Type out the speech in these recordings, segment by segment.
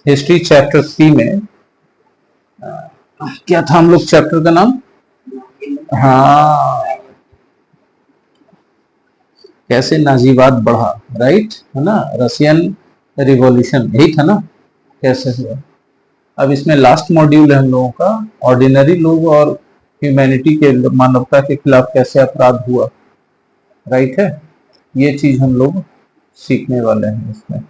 History chapter 3 में क्या था हम लोग चैप्टर का नाम? हाँ, कैसे नाजीवाद बढ़ा, राइट है ना, रशियन रिवॉल्यूशन, यही था ना, कैसे हुआ। अब इसमें लास्ट मॉड्यूल है हम लोगों का, ऑर्डिनरी लोग और ह्यूमैनिटी के, मानवता के खिलाफ कैसे अपराध हुआ, राइट है, ये चीज हम लोग सीखने वाले हैं इसमें।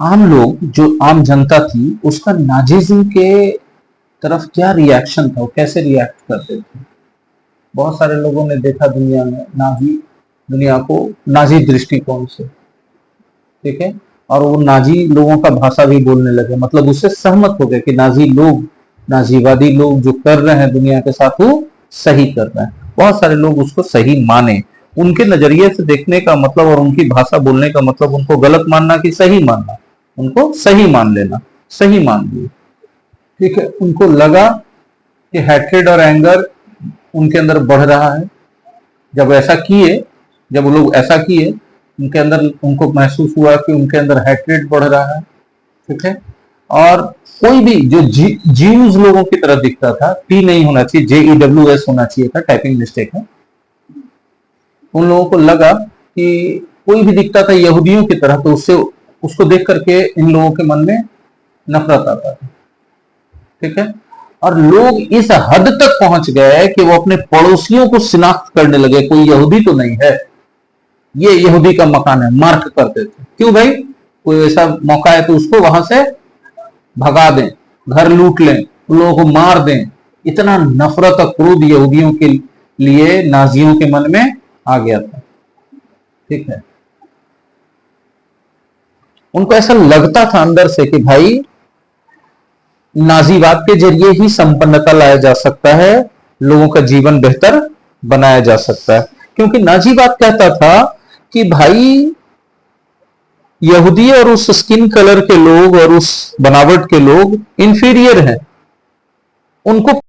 आम लोग, जो आम जनता थी, उसका नाजिज्म के तरफ क्या रिएक्शन था, वो कैसे रिएक्ट करते थे। बहुत सारे लोगों ने देखा दुनिया में दुनिया को नाजी दृष्टिकोण से, ठीक है, और वो नाजी लोगों का भाषा भी बोलने लगे, मतलब उससे सहमत हो गए कि नाजीवादी लोग जो कर रहे हैं दुनिया के साथ वो सही कर रहे हैं। बहुत सारे लोग उसको सही माने, उनके नजरिए से देखने का मतलब और उनकी भाषा बोलने का मतलब उनको गलत मानना कि सही मानना, उनको सही मान लेना, सही मान लिया, ठीक है। उनको लगा कि हैट्रेड और एंगर उनके अंदर बढ़ रहा है। जब ऐसा किए, जब वो लोग ऐसा किए, उनके अंदर उनको महसूस हुआ कि उनके अंदर हैट्रेड बढ़ रहा है, ठीक है। और कोई भी जो जीव्स लोगों की तरह दिखता था, टी नहीं होना चाहिए, JEWS होना चाहिए था, टाइपिंग मिस्टेक है। उन लोगों को लगा कि कोई भी दिखता था यहूदियों की तरह, तो उससे उसको देख करके इन लोगों के मन में नफरत आता था, ठीक है। और लोग इस हद तक पहुंच गए कि वो अपने पड़ोसियों को शिनाख्त करने लगे, कोई यहूदी तो नहीं है, ये यहूदी का मकान है, मार्क करते थे। क्यों भाई, कोई ऐसा मौका है तो उसको वहां से भगा दें, घर लूट लें, उन लोगों को मार दें। इतना नफरत और क्रोध यहूदियों के लिए नाजियों के मन में आ गया था, ठीक है। उनको ऐसा लगता था अंदर से कि भाई नाजीवाद के जरिए ही संपन्नता लाया जा सकता है, लोगों का जीवन बेहतर बनाया जा सकता है। क्योंकि नाजीवाद कहता था कि भाई यहूदी और उस स्किन कलर के लोग और उस बनावट के लोग इंफीरियर हैं, उनको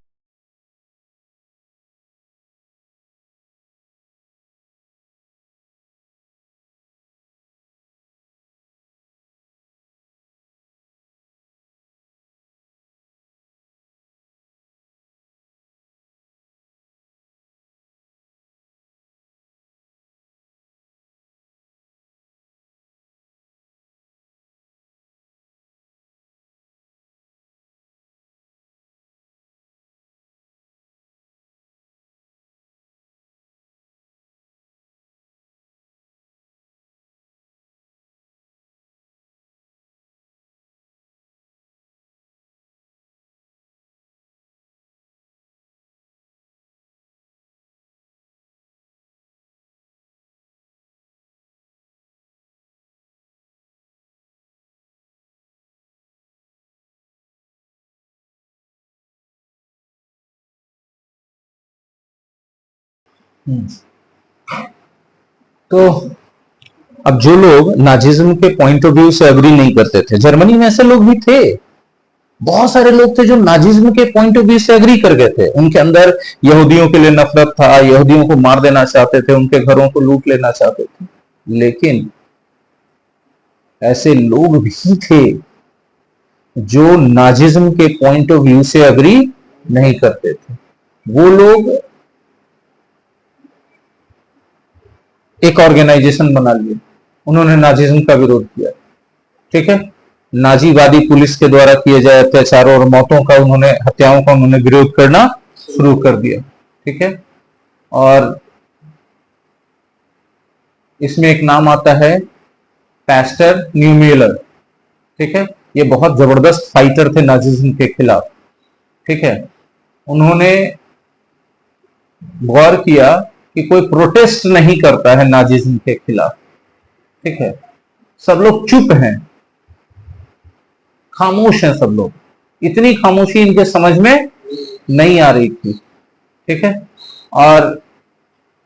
तो अब जो लोग नाजिज्म के पॉइंट ऑफ व्यू से अग्री नहीं करते थे, जर्मनी में ऐसे लोग भी थे, बहुत सारे लोग थे जो नाजिज्म के पॉइंट ऑफ व्यू से अग्री कर गए थे। उनके अंदर यहूदियों के लिए नफरत था, यहूदियों को मार देना चाहते थे, उनके घरों को लूट लेना चाहते थे। लेकिन ऐसे लोग भी थे जो नाजिज्म के पॉइंट ऑफ व्यू से अग्री नहीं करते थे। वो लोग एक ऑर्गेनाइजेशन बना लिए, उन्होंने नाजिज्म का विरोध किया, ठीक है। नाजीवादी पुलिस के द्वारा किए जाए अत्याचारों और मौतों का, उन्होंने हत्याओं का उन्होंने विरोध करना शुरू कर दिया, ठीक है। और इसमें एक नाम आता है पैस्टर न्यूमेलर, ठीक है। ये बहुत जबरदस्त फाइटर थे नाजिज्म के खिलाफ, ठीक है। उन्होंने गौर किया कि कोई प्रोटेस्ट नहीं करता है नाजिज्म के खिलाफ, ठीक है। सब लोग चुप हैं, खामोश हैं सब लोग। इतनी खामोशी इनके समझ में नहीं आ रही थी, ठीक है। और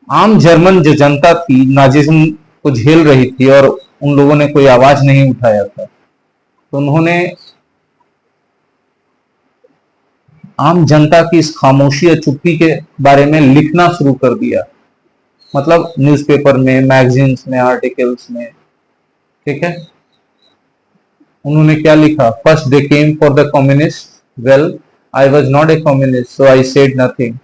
आम जर्मन जो जनता थी नाजिज्म को झेल रही थी और उन लोगों ने कोई आवाज नहीं उठाया था, तो उन्होंने आम जनता की इस खामोशी या चुप्पी के बारे में लिखना शुरू कर दिया, मतलब न्यूज़पेपर में, मैगजीन्स में, आर्टिकल्स में, ठीक है। उन्होंने क्या लिखा? First they came for the communist, well I was not a communist so I said nothing.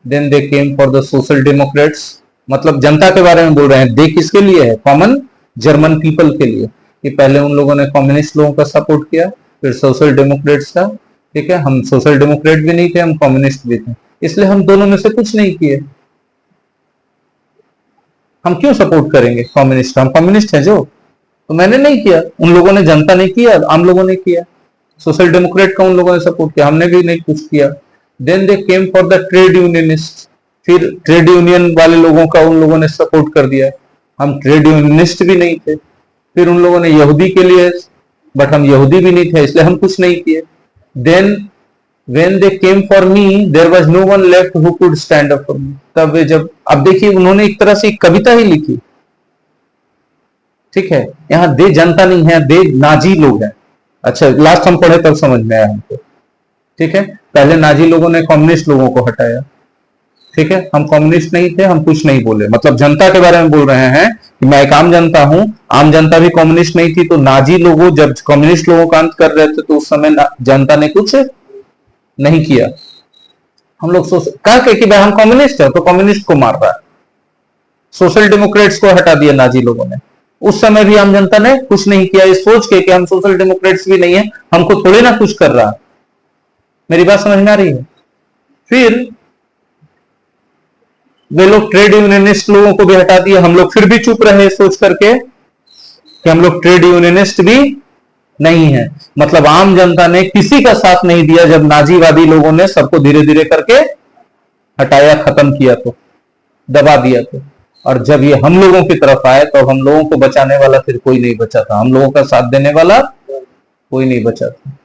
Then they came for the social democrats, मतलब जनता के बारे में बोल रहे हैं। दे किसके लिए है? कॉमन जर्मन पीपल के लिए। कि पहले उन लोगों ने कम्युनिस्ट लोगों का सपोर्ट किया, फिर सोशल डेमोक्रेट्स का, ठीक है। हम सोशल डेमोक्रेट भी नहीं थे, हम कम्युनिस्ट भी थे, इसलिए हम दोनों में से कुछ नहीं किए। हम क्यों सपोर्ट करेंगे कम्युनिस्ट? हम कम्युनिस्ट हैं जो। तो मैंने नहीं किया, उन लोगों ने, जनता ने किया, आम लोगों ने किया। सोशल डेमोक्रेट का उन लोगों ने सपोर्ट किया, हमने भी नहीं कुछ किया। Then they came for the trade unionist, फिर ट्रेड यूनियन वाले लोगों का उन लोगों ने सपोर्ट कर दिया। हम ट्रेड यूनियनिस्ट भी नहीं थे। फिर उन लोगों ने यहूदी के लिए, बट हम यहूदी भी नहीं थे, इसलिए हम कुछ नहीं किए। Then when they came for me there was no one left who could stand up for me। तब वे जब, अब देखिए उन्होंने एक तरह से एक कविता ही लिखी, ठीक है। यहाँ दे जनता नहीं है, दे नाजी लोग हैं। अच्छा, लास्ट हम पढ़े तब समझ में आया हमको, ठीक है। पहले नाजी लोगों ने कम्युनिस्ट लोगों को हटाया, ठीक है। हम कम्युनिस्ट नहीं थे, हम कुछ नहीं बोले, मतलब जनता के बारे में बोल रहे हैं कि मैं एक आम जनता हूं। आम जनता भी कम्युनिस्ट नहीं थी, तो नाजी लोगों जब कम्युनिस्ट लोगों का अंत कर रहे थे तो उस समय जनता ने कुछ नहीं किया। हम लोग सोच कह के कि भाई हम कम्युनिस्ट है, तो कम्युनिस्ट को मार रहा है। सोशल डेमोक्रेट्स को हटा दिया नाजी लोगों ने। उस समय भी आम जनता ने कुछ नहीं किया, इस सोच के कि हम सोशल डेमोक्रेट्स भी नहीं है, हमको थोड़े ना कुछ कर रहा। मेरी बात समझ में आ रही है? फिर वे लोग ट्रेड यूनियनिस्ट लोगों को भी हटा दिया, हम लोग फिर भी चुप रहे सोच करके कि हम लोग ट्रेड यूनियनिस्ट भी नहीं है। मतलब आम जनता ने किसी का साथ नहीं दिया जब नाजीवादी लोगों ने सबको धीरे धीरे करके हटाया, खत्म किया, तो दबा दिया। तो और जब ये हम लोगों की तरफ आए तो हम लोगों को बचाने वाला फिर कोई नहीं बचा था, हम लोगों का साथ देने वाला कोई नहीं बचा था,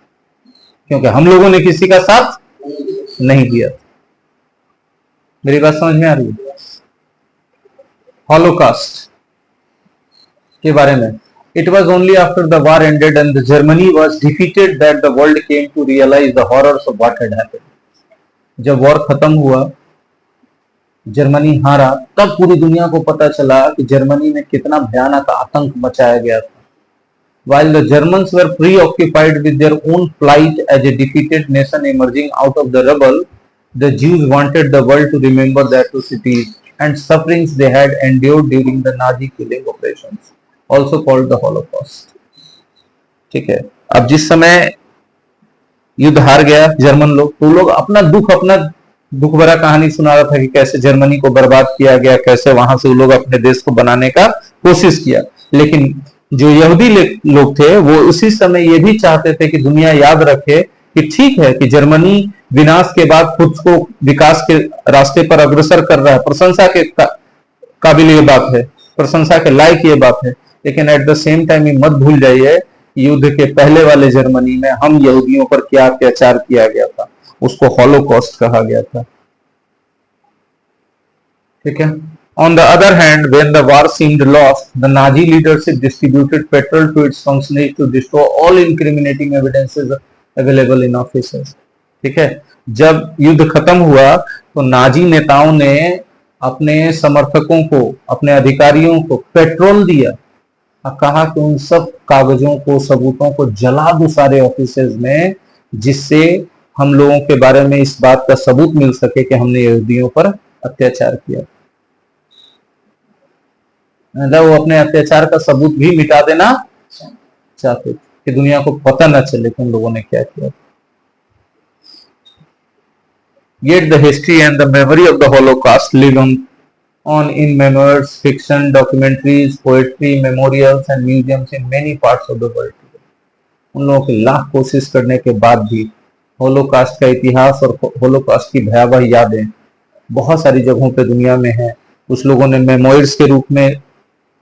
क्योंकि हम लोगों ने किसी का साथ नहीं दिया। मेरी बात समझ में आ रही है? हॉलोकास्ट के बारे में, it was only after the war ended and the Germany was defeated that the world came to realize the horrors of what had happened। जब वॉर खत्म हुआ, जर्मनी हारा, तब पूरी दुनिया को पता चला कि जर्मनी में कितना भयानक आतंक मचाया गया था। While the Germans were preoccupied with their own plight as a defeated nation emerging out of the rubble, the Jews wanted the world to remember the atrocities and sufferings they had endured during the Nazi killing operations, also called the Holocaust। ठीक है। अब जिस समय युद्ध हार गया German लोग, तो लोग अपना दुख भरा कहानी सुना रहा था कि कैसे जर्मनी को बर्बाद किया गया, कैसे वहां से लोग अपने देश को बनाने का कोशिश किया। लेकिन जो यहूदी लोग थे वो उसी समय ये भी चाहते थे कि दुनिया याद रखे कि ठीक है कि जर्मनी विनाश के बाद खुद को विकास के रास्ते पर अग्रसर कर रहा है। प्रशंसा के काबिल ये बात है, प्रशंसा के लायक ये बात है। लेकिन एट द सेम टाइम ये मत भूल जाइए युद्ध के पहले वाले जर्मनी में हम यहूदियों पर क्या अत्याचार किया गया था, उसको हॉलोकॉस्ट कहा गया था, ठीक है। On the other hand, when the war seemed lost, the Nazi leadership distributed petrol to its functionaries to destroy all incriminating evidences available in offices। ठीक है। जब युद्ध खत्म हुआ तो नाजी नेताओं ने अपने समर्थकों को, अपने अधिकारियों को पेट्रोल दिया और कहा कि उन सब कागजों को, सबूतों को जला दो सारे ऑफिसेज में, जिससे हम लोगों के बारे में इस बात का सबूत मिल सके कि हमने यहूदियों पर अत्याचार किया। मतलब वो अपने अत्याचार का सबूत भी मिटा देना चाहते थे कि दुनिया को पता न चले कि उन लोगों ने क्या किया। Yet the history and the memory of the Holocaust live on in memoirs, fiction, documentaries, poetry, memorials and museums in many parts of the world। उन लोगों की लाख कोशिश करने के बाद भी होलोकास्ट का इतिहास और होलोकास्ट की भयावह यादें बहुत सारी जगहों पे दुनिया में है। कुछ लोगों ने मेमोइर्स के रूप में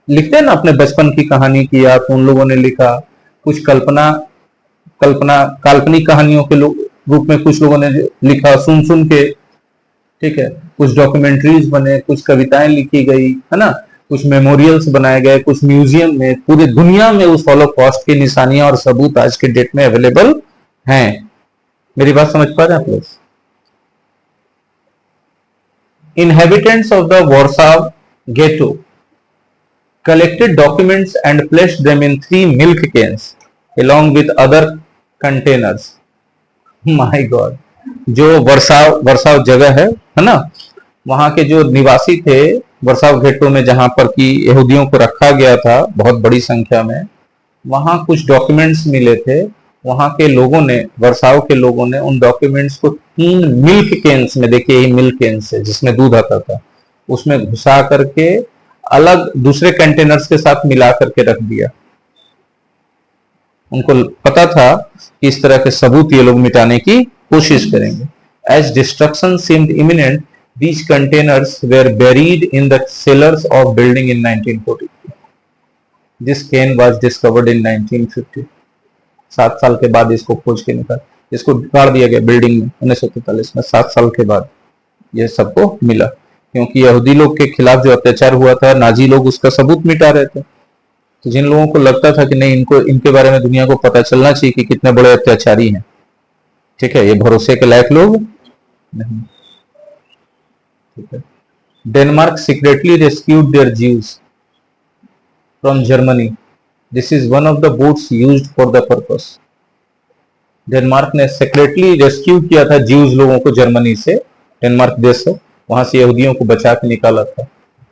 लिखते हैं ना अपने बचपन की कहानी की याद, तो उन लोगों ने लिखा। कुछ काल्पनिक कहानियों के रूप में कुछ लोगों ने लिखा सुन सुन के, ठीक है। कुछ डॉक्यूमेंट्रीज बने, कुछ कविताएं लिखी गई, है ना, कुछ मेमोरियल्स बनाए गए, कुछ म्यूजियम में। पूरी दुनिया में उस हॉलोकॉस्ट की निशानियां और सबूत आज के डेट में अवेलेबल हैं। मेरी बात समझ पा रहे हैं आप लोग? Inhabitants of the Warsaw Geto collected documents and placed them in 3 milk cans along with other containers. My God, जो वर्साव जगह है ना, वहां के जो निवासी थे वर्साव गेटो में, जहां पर कि यहूदियों को रखा गया था बहुत बड़ी संख्या में, वहां कुछ डॉक्यूमेंट्स मिले थे। वहां के लोगों ने, वर्साव के लोगों ने उन डॉक्यूमेंट्स को 3 मिल्क कैंस में, देखिए यही मिल्क कैंस है जिसमें दूध आता था, उसमें घुसा करके अलग दूसरे कंटेनर्स के साथ मिला करके रख दिया। उनको पता था कि इस तरह के सबूत ये लोग मिटाने की कोशिश करेंगे। As destruction seemed imminent, these containers were buried in the cellars of building in 1943. This can was discovered in 1950. 7 साल के बाद इसको खोज के निकाल, इसको गाड़ दिया गया बिल्डिंग में 1943 में। 7 साल के बाद ये सबको मिला, क्योंकि यहूदी लोग के खिलाफ जो अत्याचार हुआ था, नाजी लोग उसका सबूत मिटा रहे थे। तो जिन लोगों को लगता था कि नहीं, इनको इनके बारे में दुनिया को पता चलना चाहिए कि कितने बड़े अत्याचारी हैं, ठीक है, ये भरोसे के लायक लोग नहीं, ठीक है। Denmark secretly rescued their Jews from Germany. This is one of the boats used for the purpose. Denmark ने सीक्रेटली रेस्क्यू किया था ज्यूज लोगों को जर्मनी से, डेनमार्क देश से, वहां से यहूदियों को बचा के निकाला था,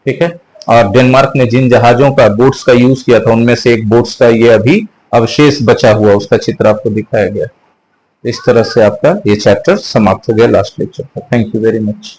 ठीक है। और डेनमार्क ने जिन जहाजों का, बोट्स का यूज किया था, उनमें से एक बोट्स का ये अभी अवशेष बचा हुआ, उसका चित्र आपको दिखाया गया। इस तरह से आपका ये चैप्टर समाप्त हो गया, लास्ट लेक्चर का। Thank you very much.